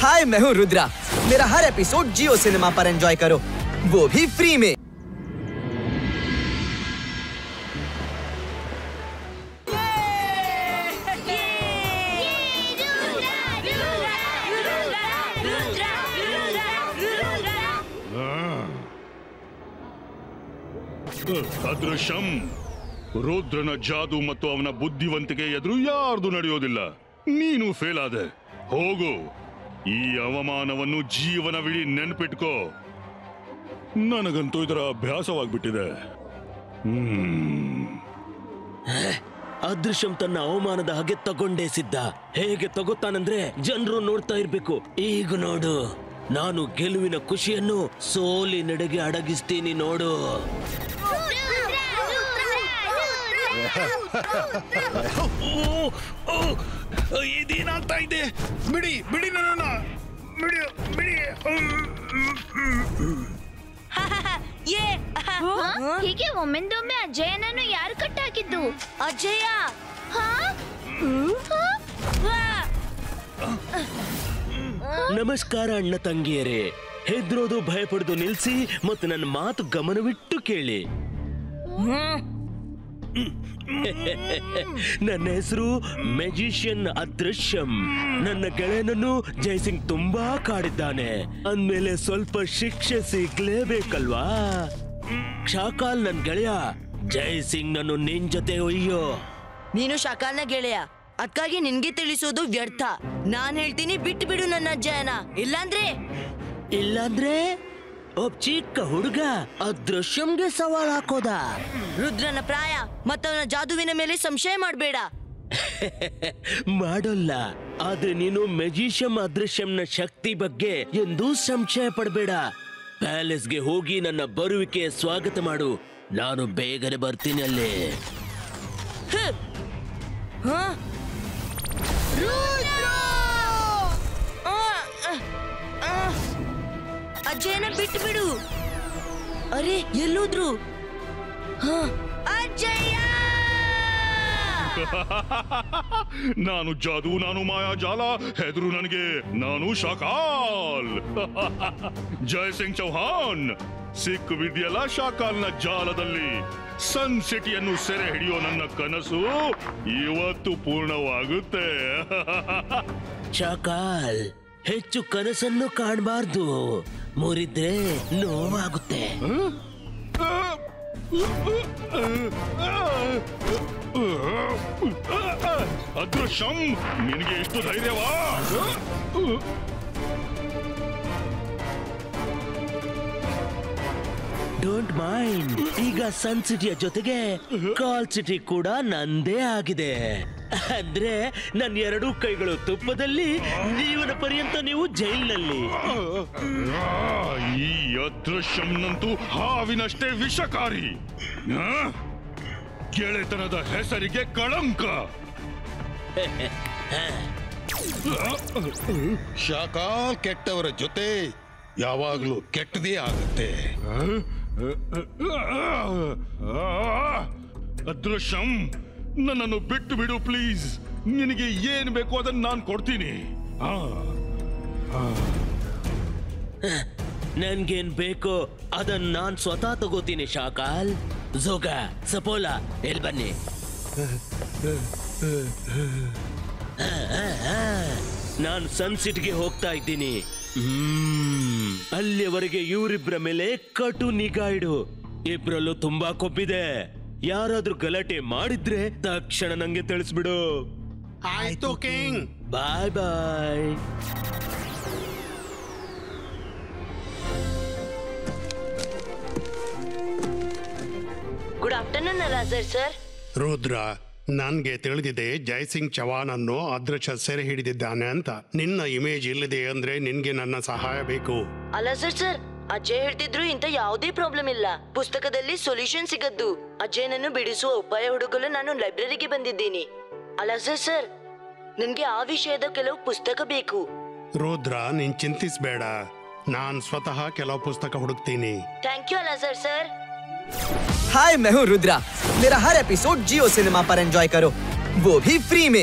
हाय, मैं हूँ रुद्रा। मेरा हर एपिसोड जियो सिनेमा पर एंजॉय करो, वो भी फ्री में। ಅದೃಶಂ ರುದ್ರನ ಜಾದು ಮತ್ತು ಅವನ ಬುದ್ಧಿವಂತಿಕೆ ಎದುರು ಯಾರ್ದು ನಡೆಯೋದಿಲ್ಲ. ನೀನು ಫೇಲ್ ಆದೆ. ಹೋಗು, ಈ ಅವಮಾನವನ್ನು ಜೀವನವಿಡೀ ನೆನ್ಪಿಟ್ಕೋ. ನನಗಂತೂ ಇದರ ಅಭ್ಯಾಸವಾಗ್ಬಿಟ್ಟಿದೆ. ಅದೃಶಂ ತನ್ನ ಅವಮಾನದ ಹಾಗೆ ತಗೊಂಡೇ ಸಿದ್ದ. ಹೇಗೆ ತಗೋತಾನಂದ್ರೆ ಜನರು ನೋಡ್ತಾ ಇರ್ಬೇಕು. ಈಗ ನೋಡು, ನಾನು ಗೆಲುವಿನ ಖುಷಿಯನ್ನು ಸೋಲಿನೆಡೆಗೆ ಅಡಗಿಸ್ತೀನಿ ನೋಡು. ಇದೇನಾಗ್ತಾ ಇದೆ? ಬಿಡಿ ಬಿಡಿ, ನನ್ನ ಬಿಡಿ ಬಿಡಿ. ಹೀಗೆ ಒಮ್ಮೆಂದೊಮ್ಮೆ ಅಜಯನನ್ನು ಯಾರು ಕಟ್ಟಾಕಿದ್ದು? ಅಜಯ ನಮಸ್ಕಾರ ಅಣ್ಣ ತಂಗಿಯರೇ. ಹೆದ್ರೋದು ಭಯಪಡೋದು ನಿಲ್ಸಿ ಮತ್ತು ನನ್ನ ಮಾತು ಗಮನವಿಟ್ಟು ಕೇಳಿ. ನನ್ನ ಹೆಸರು ಮ್ಯಾಜಿಷಿಯನ್ ಅದೃಶ್ಯಂ. ನನ್ನ ಗೆಳೆಯನನ್ನು ಜಯಸಿಂಗ್ ತುಂಬಾ ಕಾಡಿದ್ದಾನೆ ಅಂದ್ಮೇಲೆ ಸ್ವಲ್ಪ ಶಿಕ್ಷೆ ಸಿಗ್ಲೇಬೇಕಲ್ವಾ? ಶಾಕಾಲ್ ನನ್ ಗೆಳೆಯ. ಜಯಸಿಂಗ್ ನನ್ನು ನಿನ್ ಜೊತೆ ಒಯ್ಯೋ. ನೀನು ಶಾಕಾಲ್ನ ಗೆಳೆಯ, ಅದಕ್ಕಾಗಿ ನಿನ್ಗೆ ತಿಳಿಸೋದು ವ್ಯರ್ಥ. ನಾನ್ ಹೇಳ್ತೀನಿ, ಬಿಟ್ಟು ಬಿಡು ನನ್ನ ಅಜ್ಜಯನ. ಇಲ್ಲಾಂದ್ರೆ ಒಬ್ಬ ಚಿಕ್ಕ ಹುಡುಗ ಅದೃಶ್ಯಂಗೆ ಸವಾಲ್ ಹಾಕೋದ. ರುದ್ರನ ಪ್ರಾಯ ಮತ್ತವನ ಜಾದುವಿನ ಮೇಲೆ ಸಂಶಯ ಮಾಡಬೇಡ. ಮಾಡೋಲ್ಲ. ಆದ್ರೆ ನೀನು ಮ್ಯಾಜಿಷಿಯನ್ ಅದೃಶ್ಯಂನ ಶಕ್ತಿ ಬಗ್ಗೆ ಎಂದೂ ಸಂಶಯ ಪಡಬೇಡ. ಪ್ಯಾಲೇಸ್ಗೆ ಹೋಗಿ ನನ್ನ ಬರುವಿಕೆ ಸ್ವಾಗತ ಮಾಡು. ನಾನು ಬೇಗನೆ ಬರ್ತೀನಿ ಅಲ್ಲಿ. ಅಜ್ಜಯನ ಬಿಟ್ಟು ಬಿಡು. ಅರೆ, ಎಲ್ಲೋದ್ರು? ಅಜ್ಜಯ್ಯ! ನಾನು ಜಾದು, ನಾನು ಮಾಯಾಜಾಲ. ಹೆದರು ನನಗೆ. ನಾನು ಶಾಕಾಲ್. ಜಯಸಿಂಗ್ ಚೌಹಾನ್ ಸಿಕ್ಕಿಬಿದ್ಯಲ್ಲ ಶಾಕಾಲ್ನ ಜಾಲದಲ್ಲಿ. ಸನ್ ಸಿಟಿಯನ್ನು ಸೆರೆ ಹಿಡಿಯೋ ನನ್ನ ಕನಸು ಇವತ್ತು ಪೂರ್ಣವಾಗುತ್ತೆ. ಶಾಕಾಲ್, ಹೆಚ್ಚು ಕನಸನ್ನು ಕಾಣಬಾರ್ದು. ಮುರಿದ್ರೆ ನೋವಾಗುತ್ತೆ. ಅದೃಶಂ, ನಿನಗೆ ಎಷ್ಟು ಧೈರ್ಯವಾ? Don't mind. ಈಗ ಸನ್ ಸಿಟಿಯ ಜೊತೆಗೆ ಕಾಲ್ ಸಿಟಿ ಕೂಡ ನಂದೇ ಆಗಿದೆ. ಅಂದ್ರೆ ನನ್ನ ಎರಡೂ ಕೈಗಳು ತುಪ್ಪದಲ್ಲಿ, ಜೀವನ ಪರ್ಯಂತ ನೀವು ಜೈಲಿನಲ್ಲಿ. ಈ ಅದೃಶ್ಯಂನಂತೂ ಹಾವಿನಷ್ಟೇ ವಿಷಕಾರಿ. ಗೆಳೆತನದ ಹೆಸರಿಗೆ ಕಳಂಕ. ಶಾಕಾಲ್ ಕೆಟ್ಟವರ ಜೊತೆ ಯಾವಾಗ್ಲೂ ಕೆಟ್ಟದೇ ಆಗುತ್ತೆ. ಅದೃಶ್ಯಂ, ನನ್ನನ್ನು ಬಿಟ್ಟು ಬಿಡು ಪ್ಲೀಸ್. ನಿನಗೆ ಏನ್ ಬೇಕು ಅದನ್ನ ನಾನು ಕೊಡ್ತೀನಿ. ನನ್ಗೇನ್ ಬೇಕೋ ಅದನ್ನ ನಾನ್ ಸ್ವತಃ ತಗೋತೀನಿ. ಶಾಕಾಲ್, ಜೋಗ, ಸಪೋಲಾ, ಎಲ್ ಬನ್ನಿ. ನಾನು ಸನ್ ಸಿಟಿಗೆ ಹೋಗ್ತಾ ಇದ್ದೀನಿ. ಅಲ್ಲಿಯವರೆಗೆ ಇವರಿಬ್ಬರ ಮೇಲೆ ಕಟು ನಿಗಾ ಇಡು. ಇಬ್ರಲ್ಲೂ ತುಂಬಾ ಕೊಬ್ಬಿದೆ. ಯಾರಾದ್ರೂ ಗಲಾಟೆ ಮಾಡಿದ್ರೆ ತಕ್ಷಣ ನಂಗೆ ತಿಳಿಸ್ಬಿಡು. ಆಯ್ತು king. Bye bye. Good afternoon Roger sir. Rudra, ನನ್ಗೆ ತಿಳಿದಿದೆ ಜಯಸಿಂಗ್ ಚವಾನ್ ಅನ್ನು ಅದೃಶ್ಯ ಸೆರೆ ಹಿಡಿದಿದ್ದಾನೆ ಅಂತ. ನಿನ್ನ ಇಮೇಜ್ ಇಲ್ಲಿದೆ ಅಂದ್ರೆ ನಿನ್ಗೆ ನನ್ನ ಸಹಾಯ ಬೇಕು. ಅಲ್ಲ ಸರ್, ಅಜಯ್ ಹೇಳ್ತಿದ್ರು ಇಂತ ಯಾವುದೇ ಪ್ರಾಬ್ಲಮ್ ಇಲ್ಲ. ಪುಸ್ತಕದಲ್ಲಿ ಸೊಲ್ಯೂಷನ್ ಸಿಗದ್ದು. ಅಜಯನನ್ನು ಬಿಡಿಸುವ ಉಪಾಯ ಹುಡುಕಲು ನಾನು ಲೈಬ್ರರಿಗೆ ಬಂದಿದ್ದೀನಿ. ಅಲ್ಲ ಸರ್, ನನ್ಗೆ ಆ ವಿಷಯದ ಕೆಲವು ಪುಸ್ತಕ ಬೇಕು. ರುದ್ರ, ನೀನ್ ಚಿಂತಿಸ್ಬೇಡ. ನಾನ್ ಸ್ವತಃ ಕೆಲವು ಪುಸ್ತಕ ಹುಡುಕ್ತೀನಿ. ಥ್ಯಾಂಕ್ ಯು ಅಲ್ಲ ಸರ್. हाय, मैं हूँ रुद्रा। मेरा हर एपिसोड जियो सिनेमा पर एंजॉय करो, वो भी फ्री में।